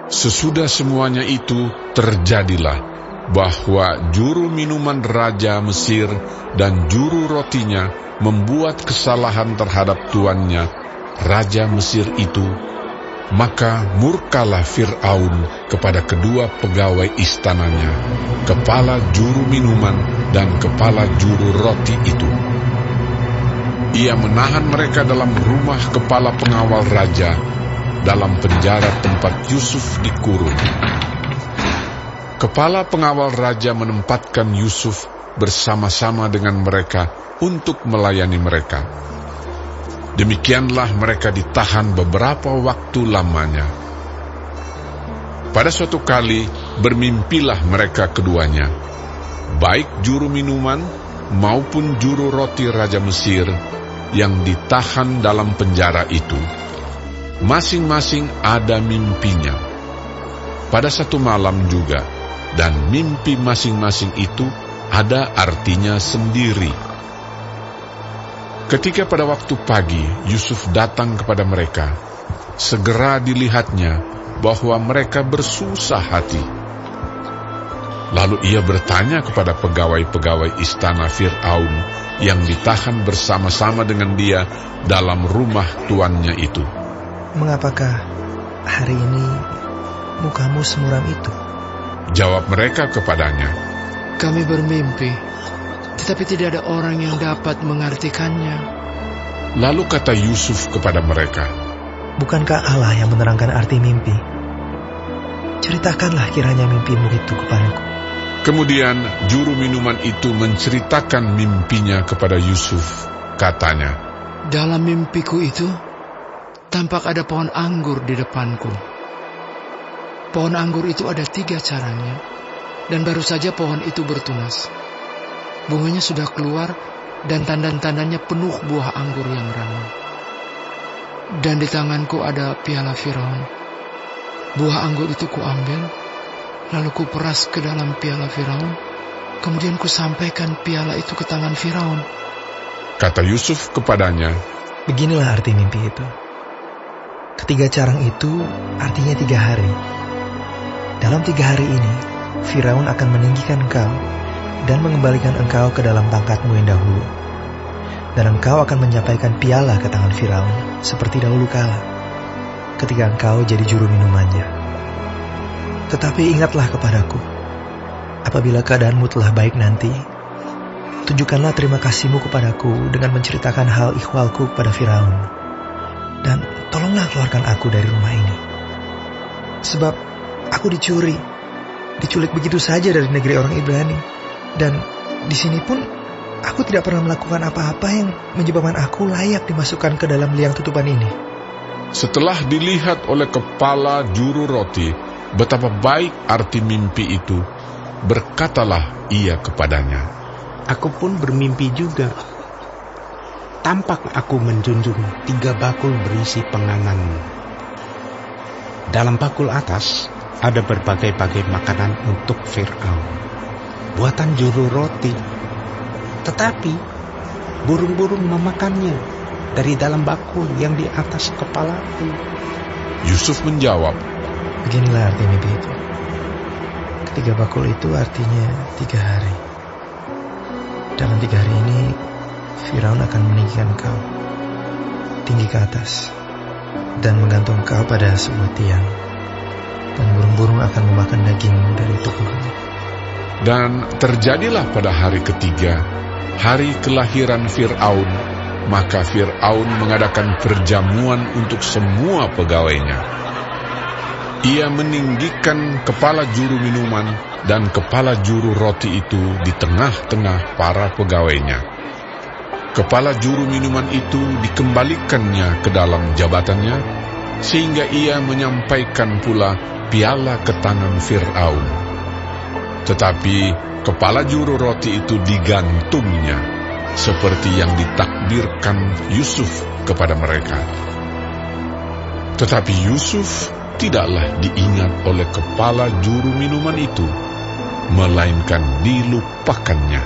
Sesudah semuanya itu terjadilah bahwa juru minuman Raja Mesir dan juru rotinya membuat kesalahan terhadap tuannya, Raja Mesir itu. Maka murkalah Fir'aun kepada kedua pegawai istananya, kepala juru minuman dan kepala juru roti itu. Ia menahan mereka dalam rumah kepala pengawal raja, dalam penjara tempat Yusuf dikurung. Kepala pengawal raja menempatkan Yusuf bersama-sama dengan mereka untuk melayani mereka. Demikianlah mereka ditahan beberapa waktu lamanya. Pada suatu kali bermimpilah mereka keduanya, baik juru minuman maupun juru roti Raja Mesir yang ditahan dalam penjara itu. Masing-masing ada mimpinya pada satu malam juga, dan mimpi masing-masing itu ada artinya sendiri. Ketika pada waktu pagi Yusuf datang kepada mereka, segera dilihatnya bahwa mereka bersusah hati. Lalu ia bertanya kepada pegawai-pegawai istana Fir'aun yang ditahan bersama-sama dengan dia dalam rumah tuannya itu, "Mengapakah hari ini mukamu semuram itu?" Jawab mereka kepadanya, "Kami bermimpi, tetapi tidak ada orang yang dapat mengartikannya." Lalu kata Yusuf kepada mereka, "Bukankah Allah yang menerangkan arti mimpi? Ceritakanlah kiranya mimpimu itu kepadaku." Kemudian juru minuman itu menceritakan mimpinya kepada Yusuf. Katanya, "Dalam mimpiku itu, tampak ada pohon anggur di depanku. Pohon anggur itu ada 3 carangnya, dan baru saja pohon itu bertunas. Bunganya sudah keluar, dan tandan-tandannya penuh buah anggur yang ranum. Dan di tanganku ada piala Firaun. Buah anggur itu kuambil, lalu kuperas ke dalam piala Firaun, kemudian kusampaikan piala itu ke tangan Firaun." Kata Yusuf kepadanya, "Beginilah arti mimpi itu. Ketiga carang itu artinya 3 hari. Dalam 3 hari ini, Firaun akan meninggikan engkau dan mengembalikan engkau ke dalam pangkatmu yang dahulu. Dan engkau akan menyampaikan piala ke tangan Firaun seperti dahulu kala, ketika engkau jadi juru minumannya. Tetapi ingatlah kepadaku, apabila keadaanmu telah baik nanti, tunjukkanlah terima kasihmu kepadaku dengan menceritakan hal ikhwalku kepada Firaun. Dan tolonglah keluarkan aku dari rumah ini. Sebab aku diculik begitu saja dari negeri orang Ibrani. Dan di sini pun aku tidak pernah melakukan apa-apa yang menyebabkan aku layak dimasukkan ke dalam liang tutupan ini." Setelah dilihat oleh kepala juru roti betapa baik arti mimpi itu, berkatalah ia kepadanya, "Aku pun bermimpi juga. Tampak aku menjunjung 3 bakul berisi penganganmu. Dalam bakul atas ada berbagai-bagai makanan untuk Fir'aun, buatan juru roti. Tetapi burung-burung memakannya dari dalam bakul yang di atas kepalaku." Yusuf menjawab, Beginilah arti mimpi itu. Ketiga bakul itu artinya 3 hari. Dalam 3 hari ini, Firaun akan meninggikan kau tinggi ke atas dan menggantung kau pada sebuah tiang. Dan burung-burung akan memakan daging dari tubuhmu. Dan terjadilah pada hari ketiga, hari kelahiran Fir'aun, maka Fir'aun mengadakan perjamuan untuk semua pegawainya. Ia meninggikan kepala juru minuman dan kepala juru roti itu di tengah-tengah para pegawainya. Kepala juru minuman itu dikembalikannya ke dalam jabatannya, sehingga ia menyampaikan pula piala ke tangan Fir'aun. Tetapi kepala juru roti itu digantungnya, seperti yang ditakdirkan Yusuf kepada mereka. Tetapi Yusuf tidaklah diingat oleh kepala juru minuman itu, melainkan dilupakannya.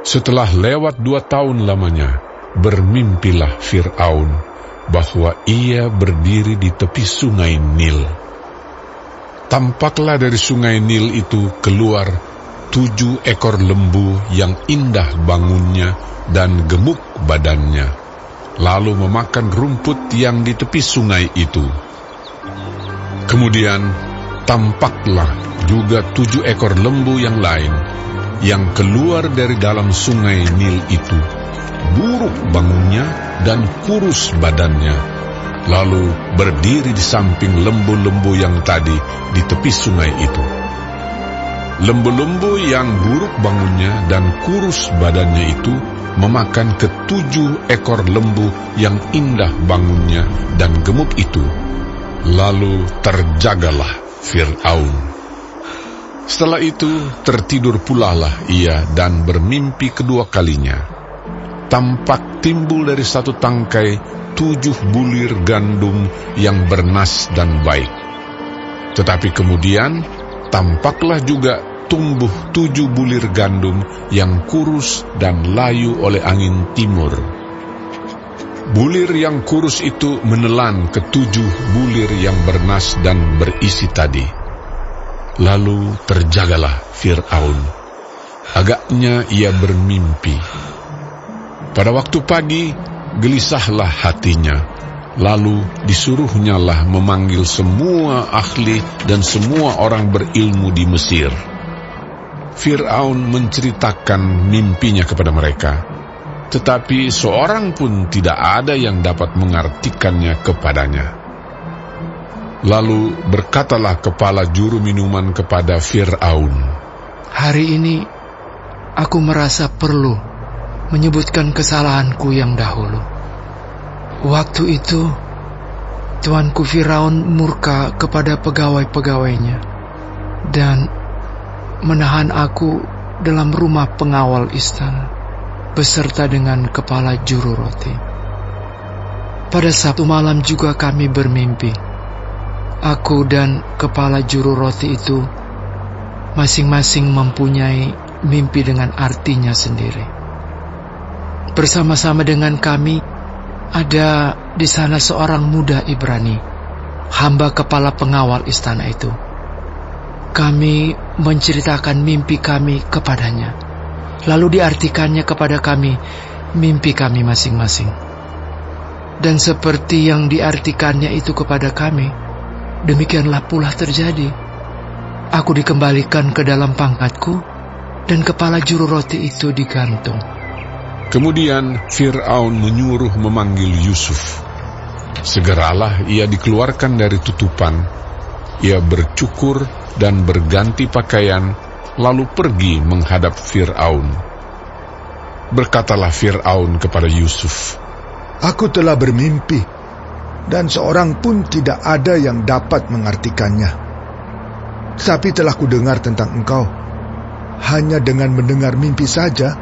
Setelah lewat 2 tahun lamanya, bermimpilah Fir'aun bahwa ia berdiri di tepi sungai Nil. Tampaklah dari sungai Nil itu keluar 7 ekor lembu yang indah bangunnya dan gemuk badannya, lalu memakan rumput yang di tepi sungai itu. Kemudian tampaklah juga 7 ekor lembu yang lain yang keluar dari dalam sungai Nil itu, buruk bangunnya dan kurus badannya, lalu berdiri di samping lembu-lembu yang tadi di tepi sungai itu. Lembu-lembu yang buruk bangunnya dan kurus badannya itu memakan ke-7 ekor lembu yang indah bangunnya dan gemuk itu. Lalu terjagalah Fir'aun. Setelah itu tertidur pulalah ia dan bermimpi kedua kalinya. Tampak timbul dari satu tangkai 7 bulir gandum yang bernas dan baik. Tetapi kemudian tampaklah juga tumbuh 7 bulir gandum yang kurus dan layu oleh angin timur. Bulir yang kurus itu menelan ke-7 bulir yang bernas dan berisi tadi. Lalu terjagalah Fir'aun. Agaknya ia bermimpi. Pada waktu pagi, gelisahlah hatinya. Lalu disuruhnyalah memanggil semua ahli dan semua orang berilmu di Mesir. Fir'aun menceritakan mimpinya kepada mereka, tetapi seorang pun tidak ada yang dapat mengartikannya kepadanya. Lalu berkatalah kepala juru minuman kepada Fir'aun, Hari ini aku merasa perlu menyebutkan kesalahanku yang dahulu. Waktu itu tuanku Firaun murka kepada pegawai-pegawainya dan menahan aku dalam rumah pengawal istana beserta dengan kepala juru roti. Pada Sabtu malam juga kami bermimpi. Aku dan kepala juru roti itu masing-masing mempunyai mimpi dengan artinya sendiri. Bersama-sama dengan kami ada di sana seorang muda Ibrani, hamba kepala pengawal istana itu. Kami menceritakan mimpi kami kepadanya, lalu diartikannya kepada kami mimpi kami masing-masing. Dan seperti yang diartikannya itu kepada kami, demikianlah pula terjadi. Aku dikembalikan ke dalam pangkatku, dan kepala juru roti itu digantung. Kemudian Fir'aun menyuruh memanggil Yusuf. Segeralah ia dikeluarkan dari tutupan. Ia bercukur dan berganti pakaian, lalu pergi menghadap Fir'aun. Berkatalah Fir'aun kepada Yusuf, Aku telah bermimpi, dan seorang pun tidak ada yang dapat mengartikannya. Tetapi telah kudengar tentang engkau. Hanya dengan mendengar mimpi saja,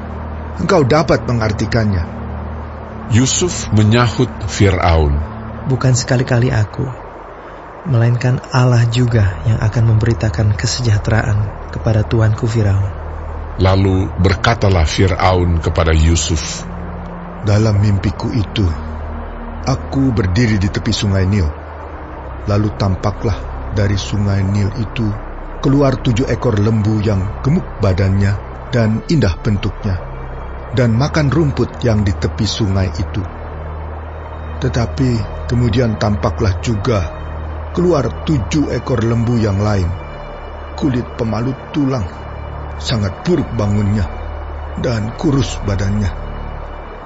engkau dapat mengartikannya. Yusuf menyahut Fir'aun, Bukan sekali-kali aku, melainkan Allah juga yang akan memberitakan kesejahteraan kepada tuanku Firaun. Lalu berkatalah Fir'aun kepada Yusuf, Dalam mimpiku itu, aku berdiri di tepi sungai Nil. Lalu tampaklah dari sungai Nil itu keluar 7 ekor lembu yang gemuk badannya dan indah bentuknya, dan makan rumput yang di tepi sungai itu. Tetapi kemudian tampaklah juga keluar 7 ekor lembu yang lain, kulit pemalut tulang, sangat buruk bangunnya, dan kurus badannya.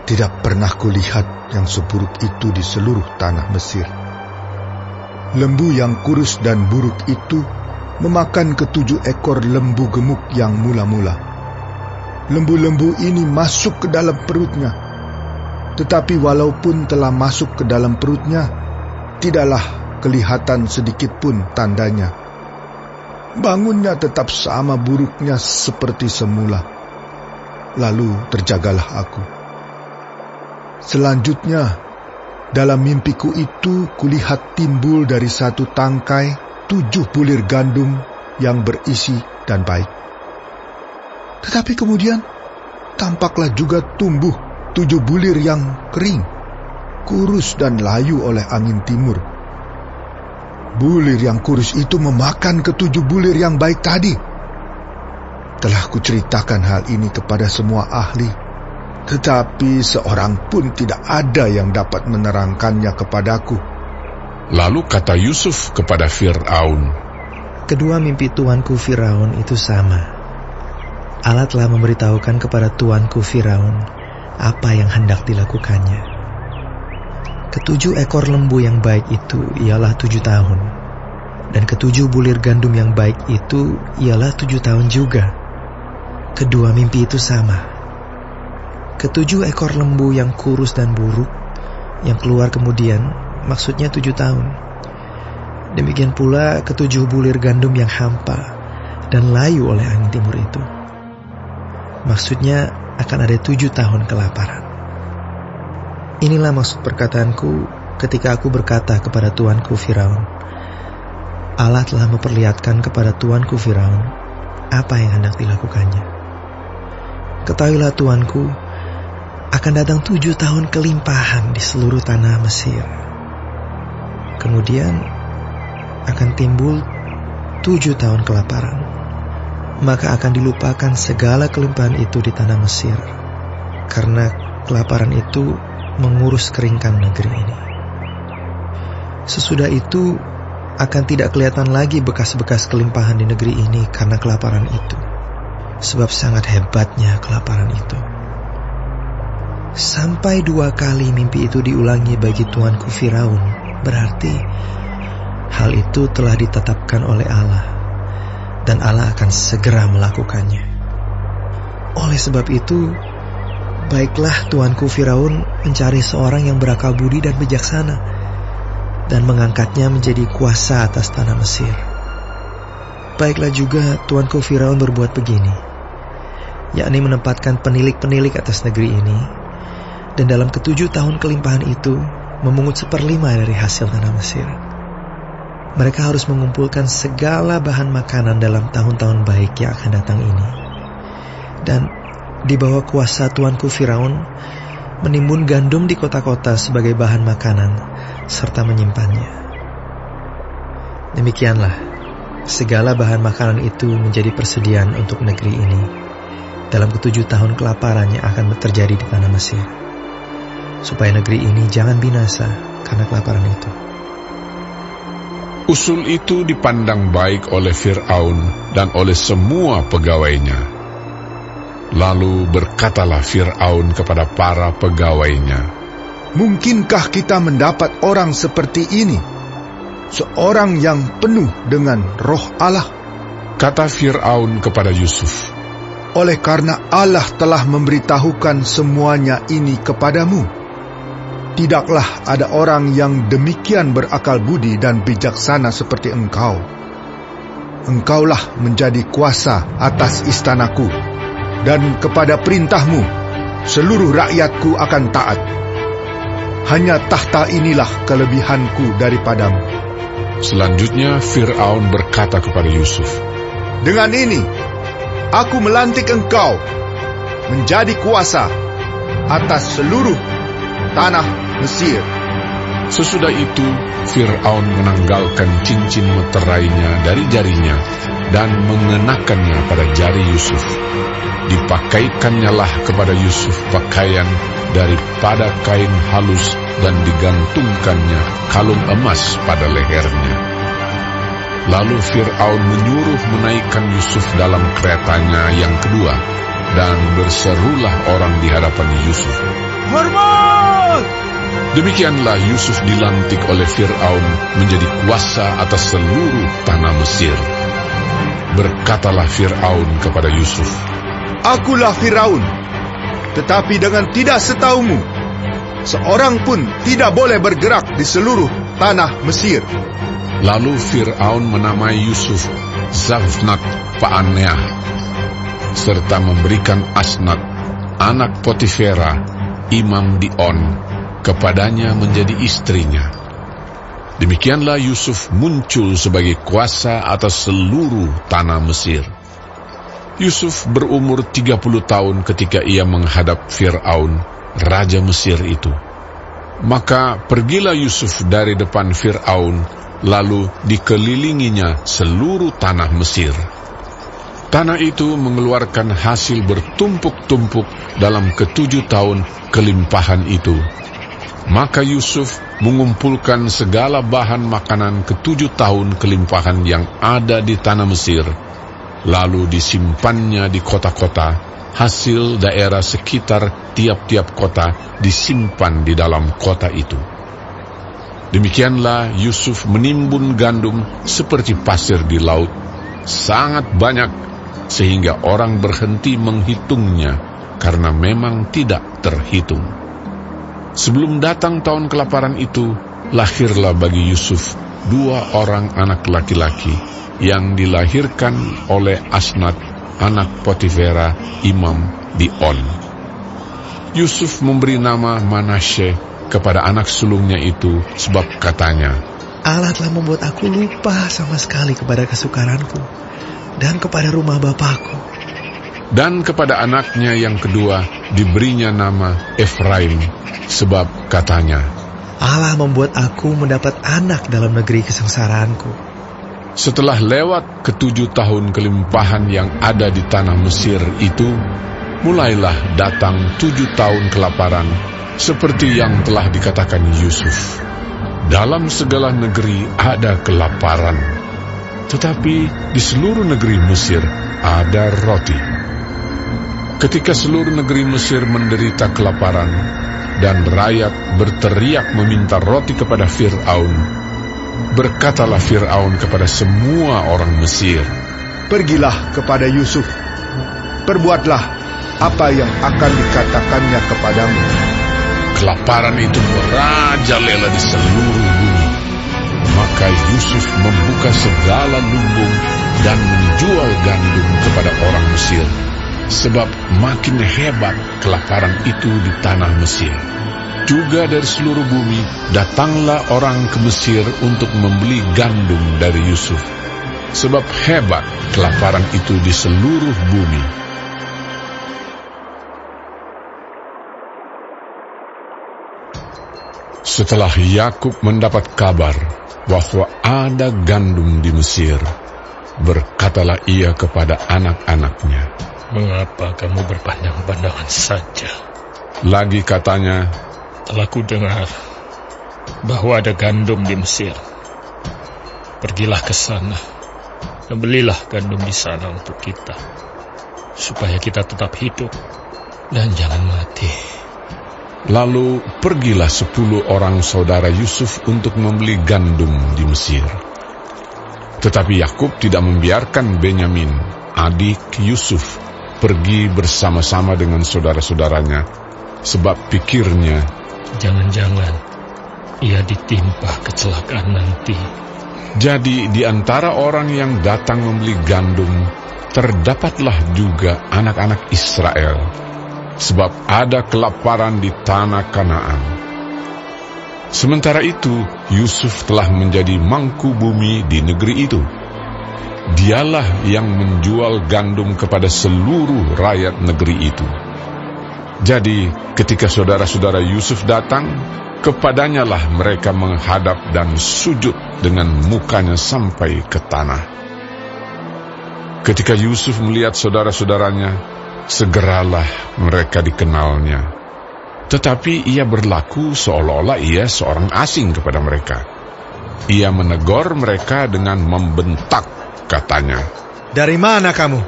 Tidak pernah kulihat yang seburuk itu di seluruh tanah Mesir. Lembu yang kurus dan buruk itu memakan ke-7 ekor lembu gemuk yang mula-mula. Lembu-lembu ini masuk ke dalam perutnya. Tetapi walaupun telah masuk ke dalam perutnya, tidaklah kelihatan sedikit pun tandanya. Bangunnya tetap sama buruknya seperti semula. Lalu terjagalah aku. Selanjutnya, dalam mimpiku itu kulihat timbul dari satu tangkai 7 bulir gandum yang berisi dan baik. Tetapi kemudian tampaklah juga tumbuh 7 bulir yang kering. kurus dan layu oleh angin timur. Bulir yang kurus itu memakan ketujuh bulir yang baik tadi. Telah kuceritakan hal ini kepada semua ahli, tetapi seorang pun tidak ada yang dapat menerangkannya kepadaku. Lalu kata Yusuf kepada Fir'aun, kedua mimpi tuanku Firaun itu sama. Allah telah memberitahukan kepada tuanku Firaun apa yang hendak dilakukannya. Ketujuh ekor lembu yang baik itu ialah 7 tahun, dan ketujuh bulir gandum yang baik itu ialah 7 tahun juga. Kedua mimpi itu sama. Ketujuh ekor lembu yang kurus dan buruk, yang keluar kemudian, maksudnya 7 tahun. Demikian pula ketujuh bulir gandum yang hampa dan layu oleh angin timur itu. Maksudnya akan ada 7 tahun kelaparan. Inilah maksud perkataanku ketika aku berkata kepada tuanku Firaun, Allah telah memperlihatkan kepada tuanku Firaun apa yang hendak dilakukannya. Ketahuilah tuanku, akan datang 7 tahun kelimpahan di seluruh tanah Mesir. Kemudian akan timbul 7 tahun kelaparan. Maka akan dilupakan segala kelimpahan itu di tanah Mesir, karena kelaparan itu mengurus keringkan negeri ini. Sesudah itu akan tidak kelihatan lagi bekas-bekas kelimpahan di negeri ini karena kelaparan itu, sebab sangat hebatnya kelaparan itu. Sampai 2 kali mimpi itu diulangi bagi tuanku Firaun, berarti hal itu telah ditetapkan oleh Allah, dan Allah akan segera melakukannya. Oleh sebab itu, baiklah tuanku Firaun mencari seorang yang berakal budi dan bijaksana, dan mengangkatnya menjadi kuasa atas tanah Mesir. Baiklah juga tuanku Firaun berbuat begini, yakni menempatkan penilik-penilik atas negeri ini, dan dalam ke-7 tahun kelimpahan itu memungut 1/5 dari hasil tanah Mesir. Mereka harus mengumpulkan segala bahan makanan dalam tahun-tahun baik yang akan datang ini, dan di bawah kuasa tuanku Firaun menimbun gandum di kota-kota sebagai bahan makanan serta menyimpannya. Demikianlah segala bahan makanan itu menjadi persediaan untuk negeri ini dalam ke-7 tahun kelaparan yang akan terjadi di tanah Mesir, supaya negeri ini jangan binasa karena kelaparan itu. usul itu dipandang baik oleh Fir'aun dan oleh semua pegawainya. Lalu berkatalah Fir'aun kepada para pegawainya, mungkinkah kita mendapat orang seperti ini, seorang yang penuh dengan roh Allah? Kata Fir'aun kepada Yusuf, oleh karena Allah telah memberitahukan semuanya ini kepadamu, tidaklah ada orang yang demikian berakal budi dan bijaksana seperti engkau. Engkaulah menjadi kuasa atas istanaku, dan kepada perintahmu seluruh rakyatku akan taat. Hanya tahta inilah kelebihanku daripadamu. Selanjutnya Fir'aun berkata kepada Yusuf, dengan ini aku melantik engkau menjadi kuasa atas seluruh tanah Mesir. Sesudah itu Fir'aun menanggalkan cincin meterainya dari jarinya dan mengenakannya pada jari Yusuf. Dipakaikannya lah kepada Yusuf pakaian daripada kain halus dan digantungkannya kalung emas pada lehernya. Lalu Fir'aun menyuruh menaikkan Yusuf dalam keretanya yang kedua, dan berserulah orang di hadapan Yusuf, hormat! Demikianlah Yusuf dilantik oleh Fir'aun menjadi kuasa atas seluruh tanah Mesir. Berkatalah Fir'aun kepada Yusuf, akulah Firaun, tetapi dengan tidak setaumu, seorang pun tidak boleh bergerak di seluruh tanah Mesir. Lalu Fir'aun menamai Yusuf Zafnat Paaneah, serta memberikan Asnat, anak Potifera, imam di On, kepadanya menjadi istrinya. Demikianlah Yusuf muncul sebagai kuasa atas seluruh tanah Mesir. Yusuf berumur 30 tahun ketika ia menghadap Fir'aun, raja Mesir itu. Maka pergilah Yusuf dari depan Fir'aun, lalu dikelilinginya seluruh tanah Mesir. Tanah itu mengeluarkan hasil bertumpuk-tumpuk dalam ke-7 tahun kelimpahan itu. Maka Yusuf mengumpulkan segala bahan makanan ke-7 tahun kelimpahan yang ada di tanah Mesir, lalu disimpannya di kota-kota. Hasil daerah sekitar tiap-tiap kota disimpan di dalam kota itu. Demikianlah Yusuf menimbun gandum seperti pasir di laut, sangat banyak, sehingga orang berhenti menghitungnya, karena memang tidak terhitung. Sebelum datang tahun kelaparan itu, lahirlah bagi Yusuf 2 orang anak laki-laki yang dilahirkan oleh Asnat, anak Potifera, imam di On. Yusuf memberi nama Manasye kepada anak sulungnya itu, sebab katanya, Allah telah membuat aku lupa sama sekali kepada kesukaranku dan kepada rumah bapakku. Dan kepada anaknya yang kedua diberinya nama Efraim, sebab katanya, Allah membuat aku mendapat anak dalam negeri kesengsaraanku. setelah lewat ke-7 tahun kelimpahan yang ada di tanah Mesir itu, mulailah datang 7 tahun kelaparan, seperti yang telah dikatakan Yusuf. Dalam segala negeri ada kelaparan, tetapi di seluruh negeri Mesir ada roti. Ketika seluruh negeri Mesir menderita kelaparan, dan rakyat berteriak meminta roti kepada Fir'aun, berkatalah Fir'aun kepada semua orang Mesir, Pergilah kepada Yusuf, perbuatlah apa yang akan dikatakannya kepadamu. Kelaparan itu merajalela di seluruh bumi. Maka Yusuf membuka segala lumbung dan menjual gandum kepada orang Mesir, sebab makin hebat kelaparan itu di tanah Mesir. Juga dari seluruh bumi datanglah orang ke Mesir untuk membeli gandum dari Yusuf, sebab hebat kelaparan itu di seluruh bumi. Setelah Yakub mendapat kabar bahwa ada gandum di Mesir, berkatalah ia kepada anak-anaknya, "Mengapa kamu berpandang-pandangan saja?" Lagi katanya, "Telah kudengar bahwa ada gandum di Mesir. Pergilah ke sana dan belilah gandum di sana untuk kita, supaya kita tetap hidup dan jangan mati." Lalu pergilah 10 orang saudara Yusuf untuk membeli gandum di Mesir. Tetapi Yakub tidak membiarkan Benyamin, adik Yusuf, pergi bersama-sama dengan saudara-saudaranya, sebab pikirnya, jangan-jangan ia ditimpa kecelakaan nanti. Jadi di antara orang yang datang membeli gandum, terdapatlah juga anak-anak Israel, sebab ada kelaparan di tanah Kanaan. Sementara itu, Yusuf telah menjadi mangku bumi di negeri itu. Dialah yang menjual gandum kepada seluruh rakyat negeri itu. Jadi, ketika saudara-saudara Yusuf datang, kepadanya lah mereka menghadap dan sujud dengan mukanya sampai ke tanah. Ketika Yusuf melihat saudara-saudaranya, segeralah mereka dikenalnya. Tetapi ia berlaku seolah-olah ia seorang asing kepada mereka. Ia menegur mereka dengan membentak, katanya, Dari mana kamu?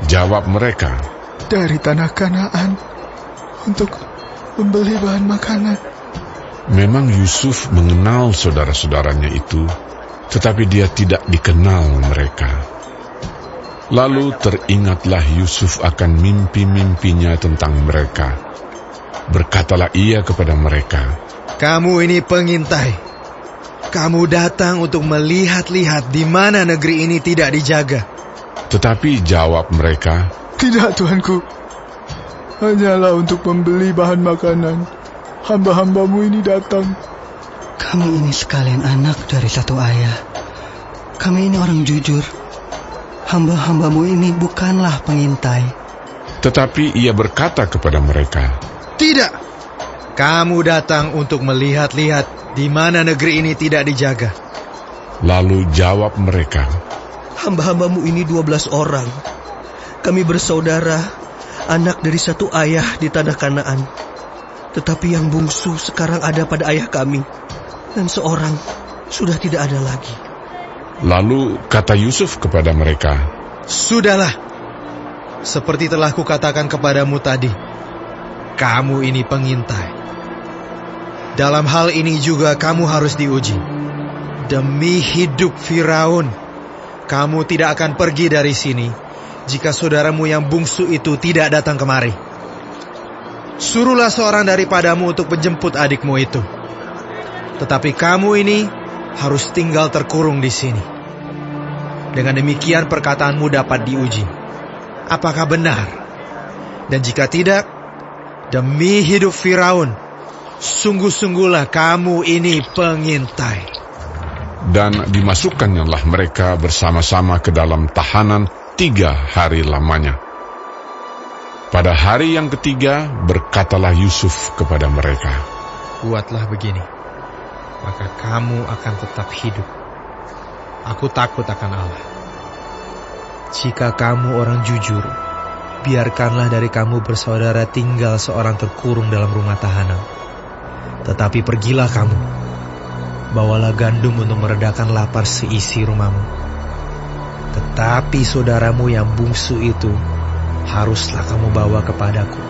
Jawab mereka, Dari tanah Kanaan untuk membeli bahan makanan. memang Yusuf mengenal saudara-saudaranya itu, tetapi dia tidak dikenal mereka. Lalu teringatlah Yusuf akan mimpi-mimpinya tentang mereka. Berkatalah ia kepada mereka, Kamu ini pengintai. Kamu datang untuk melihat-lihat di mana negeri ini tidak dijaga. Tetapi jawab mereka, Tidak, Tuanku. Hanyalah untuk membeli bahan makanan. Hamba-hambamu ini datang. Kami ini sekalian anak dari satu ayah. Kami ini orang jujur. Hamba-hambamu ini bukanlah pengintai. Tetapi ia berkata kepada mereka, Tidak, Kamu datang untuk melihat-lihat di mana negeri ini tidak dijaga. Lalu jawab mereka, Hamba-hambamu ini 12 orang. Kami bersaudara, anak dari satu ayah di tanah Kanaan. Tetapi yang bungsu sekarang ada pada ayah kami, dan seorang sudah tidak ada lagi. Lalu kata Yusuf kepada mereka, Sudahlah, seperti telah kukatakan kepadamu tadi, kamu ini pengintai. Dalam hal ini juga kamu harus diuji. Demi hidup Firaun, kamu tidak akan pergi dari sini jika saudaramu yang bungsu itu tidak datang kemari. Suruhlah seorang daripadamu untuk menjemput adikmu itu. Tetapi kamu ini harus tinggal terkurung di sini. Dengan demikian perkataanmu dapat diuji. Apakah benar? Dan jika tidak, demi hidup Firaun, sungguh-sungguhlah kamu ini pengintai. dan dimasukkannya mereka bersama-sama ke dalam tahanan 3 hari lamanya. Pada hari yang ketiga berkatalah Yusuf kepada mereka, Buatlah begini, maka kamu akan tetap hidup. Aku takut akan Allah. Jika kamu orang jujur, biarkanlah dari kamu bersaudara tinggal seorang terkurung dalam rumah tahanan. Tetapi pergilah kamu, bawalah gandum untuk meredakan lapar seisi rumahmu. Tetapi saudaramu yang bungsu itu haruslah kamu bawa kepadaku,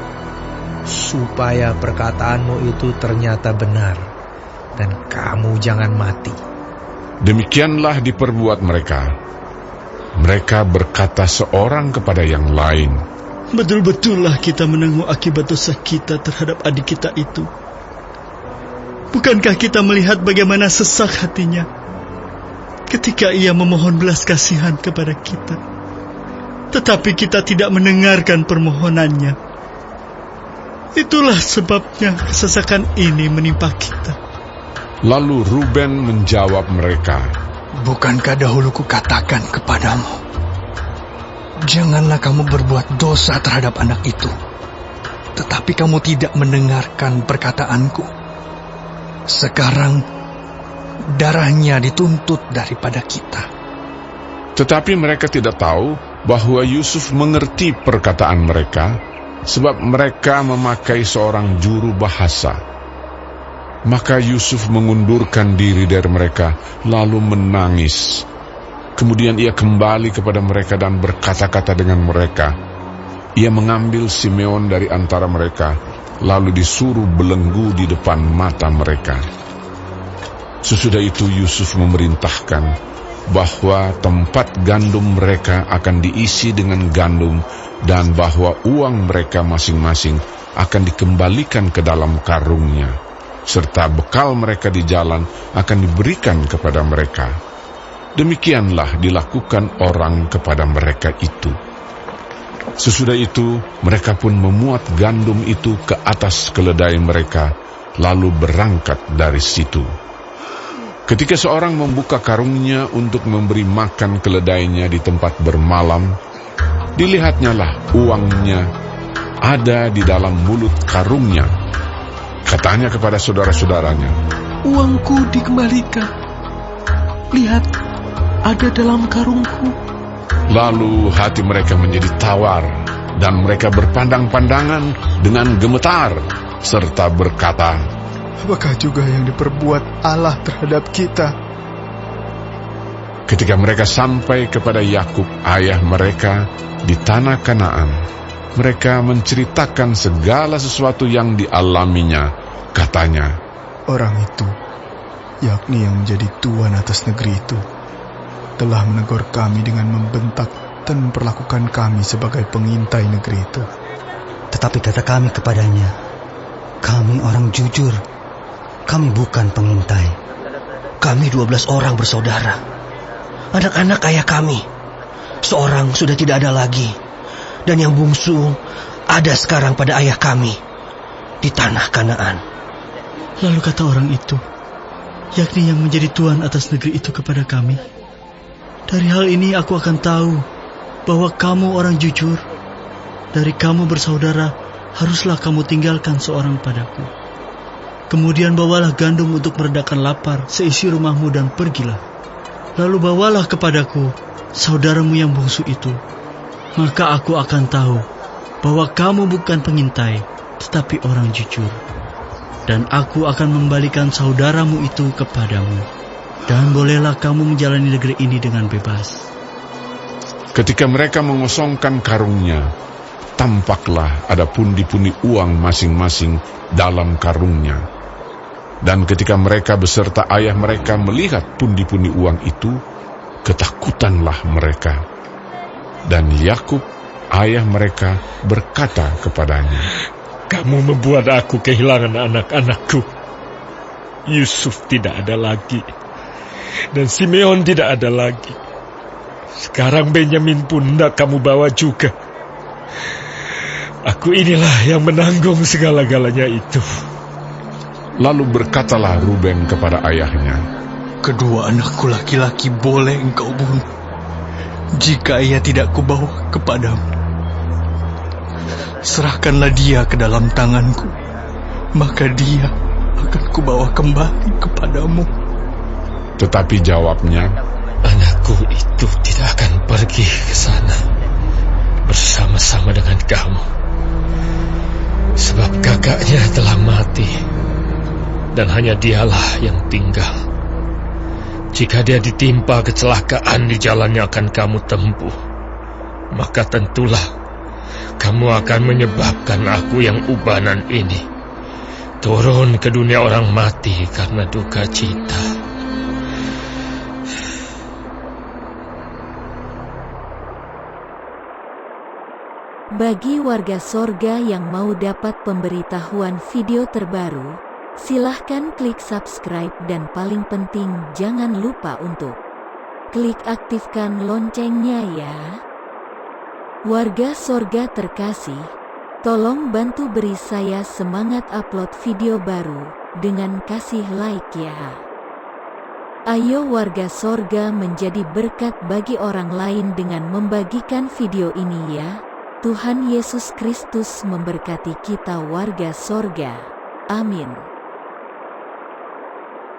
supaya perkataanmu itu ternyata benar, dan kamu jangan mati. Demikianlah diperbuat mereka. Mereka berkata seorang kepada yang lain, Betul-betullah kita menanggung akibat dosa kita terhadap adik kita itu. Bukankah kita melihat bagaimana sesak hatinya ketika ia memohon belas kasihan kepada kita, tetapi kita tidak mendengarkan permohonannya. Itulah sebabnya kesesakan ini menimpa kita. Lalu Ruben menjawab mereka, Bukankah dahulu kukatakan kepadamu, janganlah kamu berbuat dosa terhadap anak itu. Tetapi kamu tidak mendengarkan perkataanku. Sekarang darahnya dituntut daripada kita. Tetapi mereka tidak tahu bahwa Yusuf mengerti perkataan mereka, sebab mereka memakai seorang juru bahasa. Maka Yusuf mengundurkan diri dari mereka, lalu menangis. Kemudian ia kembali kepada mereka dan berkata-kata dengan mereka. Ia mengambil Simeon dari antara mereka, lalu disuruh belenggu di depan mata mereka. Sesudah itu Yusuf memerintahkan bahwa tempat gandum mereka akan diisi dengan gandum, dan bahwa uang mereka masing-masing akan dikembalikan ke dalam karungnya, serta bekal mereka di jalan akan diberikan kepada mereka. Demikianlah dilakukan orang kepada mereka itu. Sesudah itu mereka pun memuat gandum itu ke atas keledai mereka, lalu berangkat dari situ. Ketika seorang membuka karungnya untuk memberi makan keledainya di tempat bermalam, dilihatnyalah uangnya ada di dalam mulut karungnya. Katanya kepada saudara-saudaranya, Uangku dikembalikan. Lihat, ada dalam karungku. Lalu hati mereka menjadi tawar, dan mereka berpandang-pandangan dengan gemetar, serta berkata, Apakah juga yang diperbuat Allah terhadap kita? Ketika mereka sampai kepada Yakub, ayah mereka, di tanah Kanaan, mereka menceritakan segala sesuatu yang dialaminya. Katanya, Orang itu, yakni yang menjadi tuan atas negeri itu, telah menegur kami dengan membentak dan memperlakukan kami sebagai pengintai negeri itu. Tetapi kata kami kepadanya, kami orang jujur, kami bukan pengintai. Kami 12 orang bersaudara, anak-anak ayah kami. Seorang sudah tidak ada lagi, dan yang bungsu ada sekarang pada ayah kami di tanah Kanaan. Lalu kata orang itu, yakni yang menjadi tuan atas negeri itu kepada kami, dari hal ini aku akan tahu bahwa kamu orang jujur. Dari kamu bersaudara, haruslah kamu tinggalkan seorang padaku. Kemudian bawalah gandum untuk meredakan lapar seisi rumahmu dan pergilah. Lalu bawalah kepadaku saudaramu yang bungsu itu. Maka aku akan tahu bahwa kamu bukan pengintai, tetapi orang jujur. Dan aku akan membalikan saudaramu itu kepadamu. Dan bolehlah kamu menjalani negeri ini dengan bebas. Ketika mereka mengosongkan karungnya, tampaklah ada pundi-pundi uang masing-masing dalam karungnya. Dan ketika mereka beserta ayah mereka melihat pundi-pundi uang itu, ketakutanlah mereka. Dan Yakub, ayah mereka, berkata kepadanya, "Kamu membuat aku kehilangan anak-anakku. Yusuf tidak ada lagi, dan Simeon tidak ada lagi. Sekarang Benyamin pun hendak kamu bawa juga. Aku inilah yang menanggung segala-galanya itu." Lalu berkatalah Ruben kepada ayahnya, Kedua anakku laki-laki boleh engkau bunuh, jika ia tidak kubawa kepadamu. Serahkanlah dia ke dalam tanganku, maka dia akan kubawa kembali kepadamu. tetapi jawabnya, Anakku itu tidak akan pergi ke sana bersama-sama dengan kamu, sebab kakaknya telah mati, dan hanya dialah yang tinggal. Jika dia ditimpa kecelakaan di jalan yang akan kamu tempuh, maka tentulah kamu akan menyebabkan aku yang ubanan ini turun ke dunia orang mati karena duka cita. Bagi warga sorga yang mau dapat pemberitahuan video terbaru, silahkan klik subscribe dan paling penting jangan lupa untuk klik aktifkan loncengnya ya. Warga sorga terkasih, tolong bantu beri saya semangat upload video baru dengan kasih like ya. Ayo warga sorga menjadi berkat bagi orang lain dengan membagikan video ini ya. Tuhan Yesus Kristus memberkati kita warga sorga. Amin.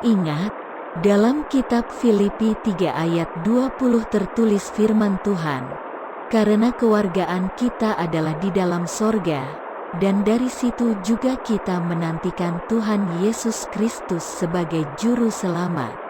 Ingat, dalam kitab Filipi 3 ayat 20 tertulis firman Tuhan, karena kewargaan kita adalah di dalam sorga, dan dari situ juga kita menantikan Tuhan Yesus Kristus sebagai Juru Selamat.